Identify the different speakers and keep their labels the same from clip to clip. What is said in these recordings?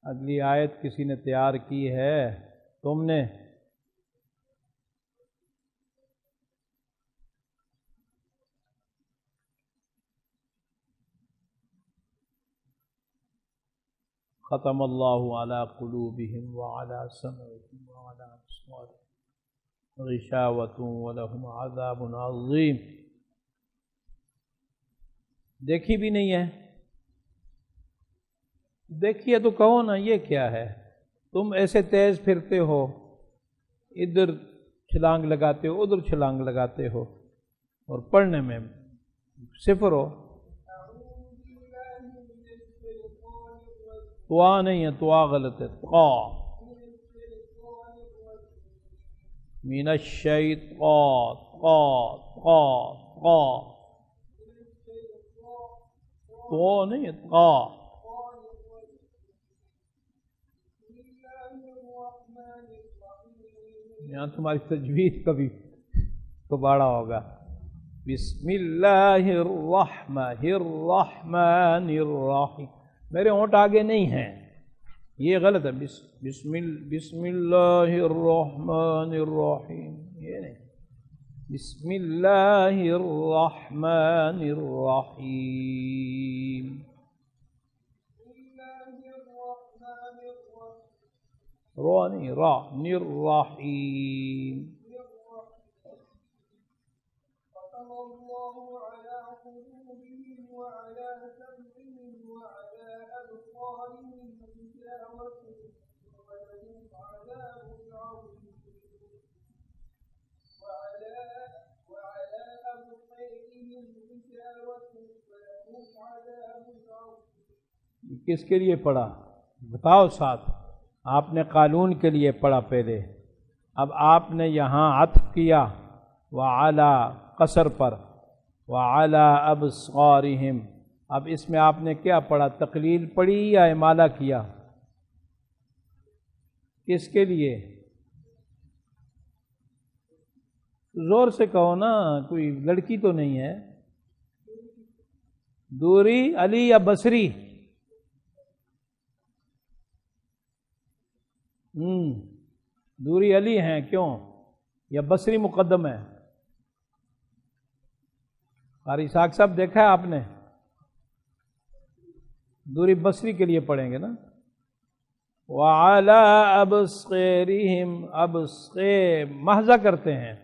Speaker 1: اگلی آیت کسی نے تیار کی ہے؟ تم نے؟ ختم اللہ علی قلوبہم وعلی سمعہم وعلی ابصارہم غشاوۃ ولہم عذاب عظیم۔ دیکھی بھی نہیں ہے؟ دیکھیے تو کہو نا، یہ کیا ہے؟ تم ایسے تیز پھرتے ہو، ادھر چھلانگ لگاتے ہو ادھر چھلانگ لگاتے ہو، اور پڑھنے میں صفر ہو۔ توا نہیں ہے، توا غلط ہے، طا من الشیطان، طا طا طا، تو نہیں ہے، طا۔ یہاں تمہاری تجوید کبھی کباڑا ہوگا۔ بسم اللہ الرحمن الرحمن الرحیم، میرے ہونٹ آگے نہیں ہیں، یہ غلط ہے۔ بسم اللہ الرحمن الرحیم، یہ نہیں، بسم اللہ الرحمن الرحیم۔ را نہیں، را الرحیم۔ کس کے لیے پڑھا بتاؤ؟ ساتھ آپ نے قالون کے لیے پڑھا پہلے، اب آپ نے یہاں عطف کیا وعلی قصر پر، وعلی ابصارہم، اب اس میں آپ نے کیا پڑھا؟ تقلیل پڑھی یا امالہ کیا؟ کس کے لیے؟ زور سے کہو نا، کوئی لڑکی تو نہیں ہے۔ دوری علی یا بصری؟ دوری علی ہیں، کیوں؟ یا بصری مقدم ہے؟ قاری اسحاق صاحب دیکھا ہے آپ نے؟ دوری بصری کے لیے پڑھیں گے نا۔ وَعَلَىٰ أَبْصَارِهِمْ، ابصے محضہ کرتے ہیں۔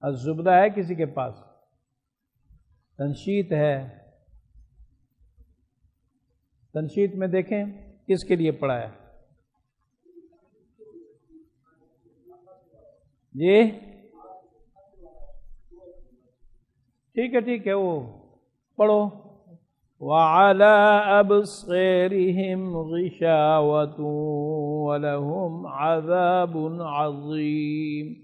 Speaker 1: الزبدہ ہے کسی کے پاس؟ تنشیط ہے، تنشیط میں دیکھیں کس کے لیے پڑھا ہے؟ جی ٹھیک ہے، ٹھیک ہے، وہ پڑھو۔ وَعَلَىٰ أَبْصَارِهِمْ غِشَاوَةٌ وَلَهُمْ عَذَابٌ عَظِيمٌ،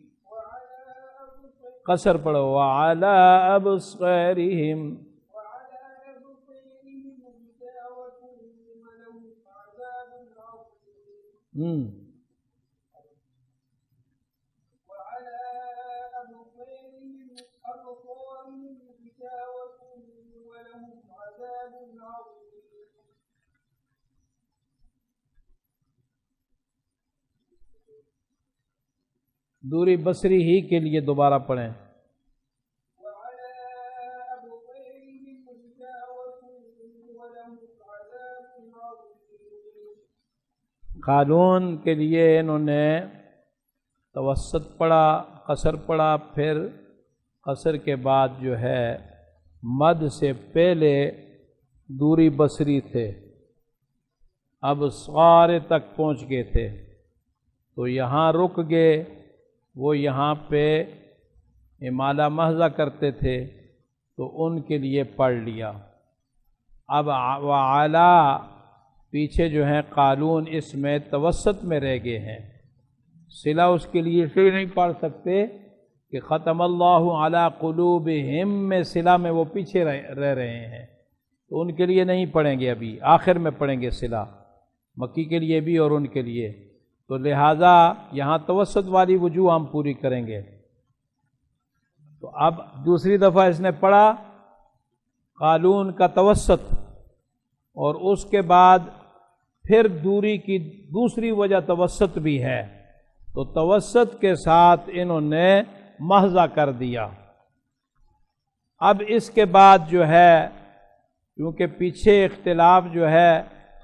Speaker 1: قصر پڑھو، وَعَلَىٰ أَبْصَارِهِمْ۔ دوری بصری ہی کے لیے دوبارہ پڑھیں۔ قالون کے لیے انہوں نے توسط پڑھا، قصر پڑھا، پھر قصر کے بعد جو ہے مد سے پہلے دوری بصری تھے، اب صار تک پہنچ گئے تھے، تو یہاں رک گئے، وہ یہاں پہ امالہ محضہ کرتے تھے تو ان کے لیے پڑھ لیا۔ اب وعلا پیچھے جو ہیں قالون، اس میں توسط میں رہ گئے ہیں، صلہ اس کے لیے سے نہیں پڑھ سکتے کہ ختم اللہ علی قلوبہم میں صلہ میں وہ پیچھے رہ رہے ہیں، تو ان کے لیے نہیں پڑھیں گے، ابھی آخر میں پڑھیں گے صلہ، مکی کے لیے بھی اور ان کے لیے، تو لہٰذا یہاں توسط والی وجوہ ہم پوری کریں گے۔ تو اب دوسری دفعہ اس نے پڑھا قالون کا توسط، اور اس کے بعد پھر دوری کی دوسری وجہ توسط بھی ہے، تو توسط کے ساتھ انہوں نے محض کر دیا۔ اب اس کے بعد جو ہے کیونکہ پیچھے اختلاف جو ہے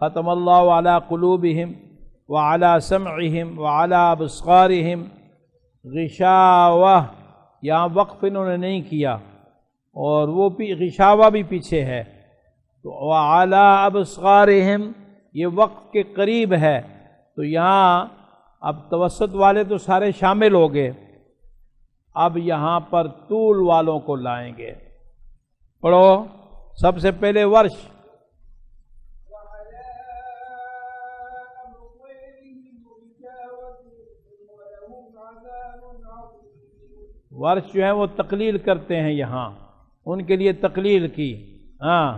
Speaker 1: ختم اللہ علی قلوبہم وعلی سمعہم وعلی ابصارہم غشاوہ، یہاں وقف انہوں نے نہیں کیا، اور وہ غشاوہ بھی پیچھے ہے، تو وعلی ابصارہم یہ وقف کے قریب ہے، تو یہاں اب توسط والے تو سارے شامل ہو گئے، اب یہاں پر طول والوں کو لائیں گے۔ پڑھو سب سے پہلے ورش، ورش جو ہیں وہ تقلیل کرتے ہیں، یہاں ان کے لیے تقلیل کی۔ ہاں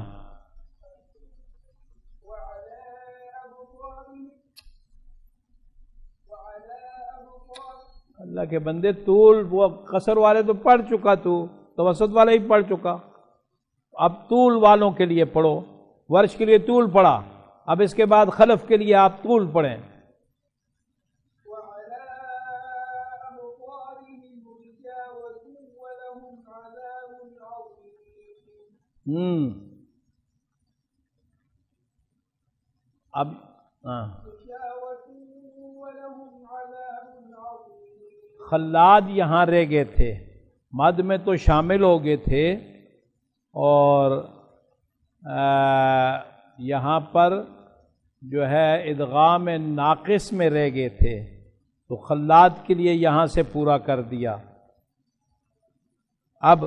Speaker 1: اللہ کے بندے، طول وہ قصر والے تو پڑھ چکا، تو توسط والا ہی پڑھ چکا، اب طول والوں کے لیے پڑھو۔ ورش کے لیے طول پڑھا، اب اس کے بعد خلف کے لیے آپ طول پڑھیں۔ اب خلاد یہاں رہ گئے تھے، مد میں تو شامل ہو گئے تھے، اور یہاں پر جو ہے ادغام ناقص میں رہ گئے تھے، تو خلاد کے لیے یہاں سے پورا کر دیا۔ اب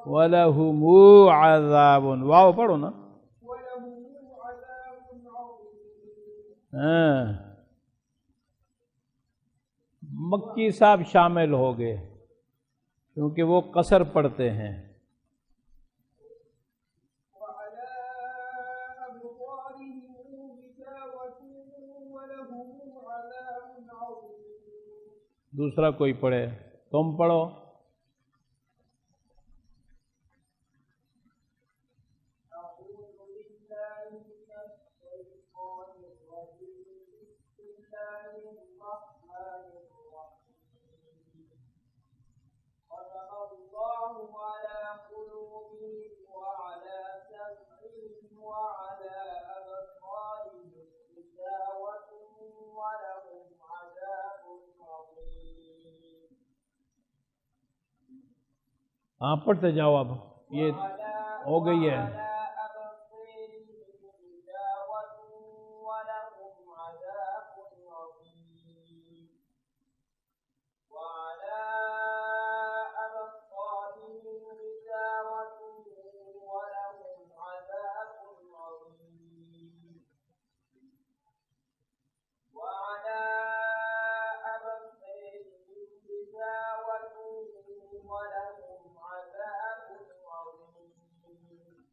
Speaker 1: وَلَهُمُ عَذَابٌ، واو پڑھو نا، مکی صاحب شامل ہو گئے کیونکہ وہ قصر پڑھتے ہیں۔ دوسرا کوئی پڑھے، تم پڑھو۔ ہاں پڑھتے جاؤ، اب یہ ہو گئی ہے۔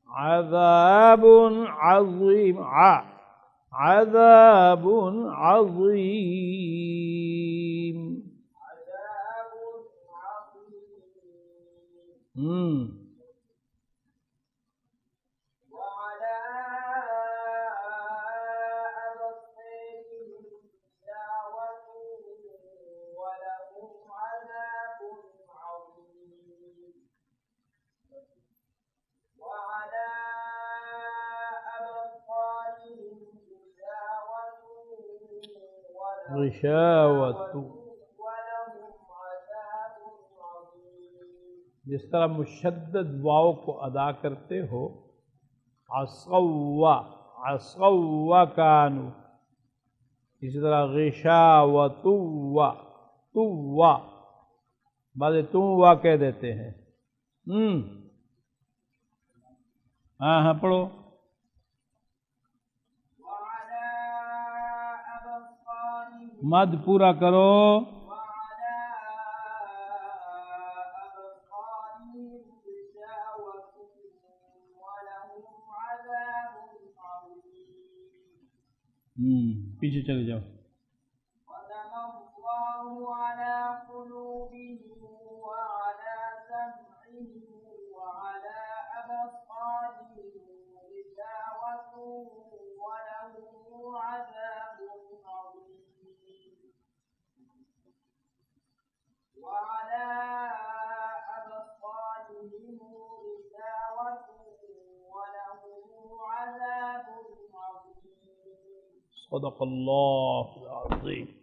Speaker 1: عذاب عظیم، عذاب عظیم، غشاوۃ، جس طرح مشدد واو کو ادا کرتے ہو، عصوا عصوا کانوا، اسی طرح غشاوۃ طوا، بعض طوا کہہ دیتے ہیں۔ ہاں پڑھو۔ مد پورا کرو۔ چلے جاؤ.
Speaker 2: ختم الله على قلوبهم وعلى سمعهم وعلى أبصارهم غشاوة ولهم عذاب عظيم. وعلى أبصارهم غشاوة ولهم عذاب عظيم.
Speaker 1: صدق اللہ العظیم.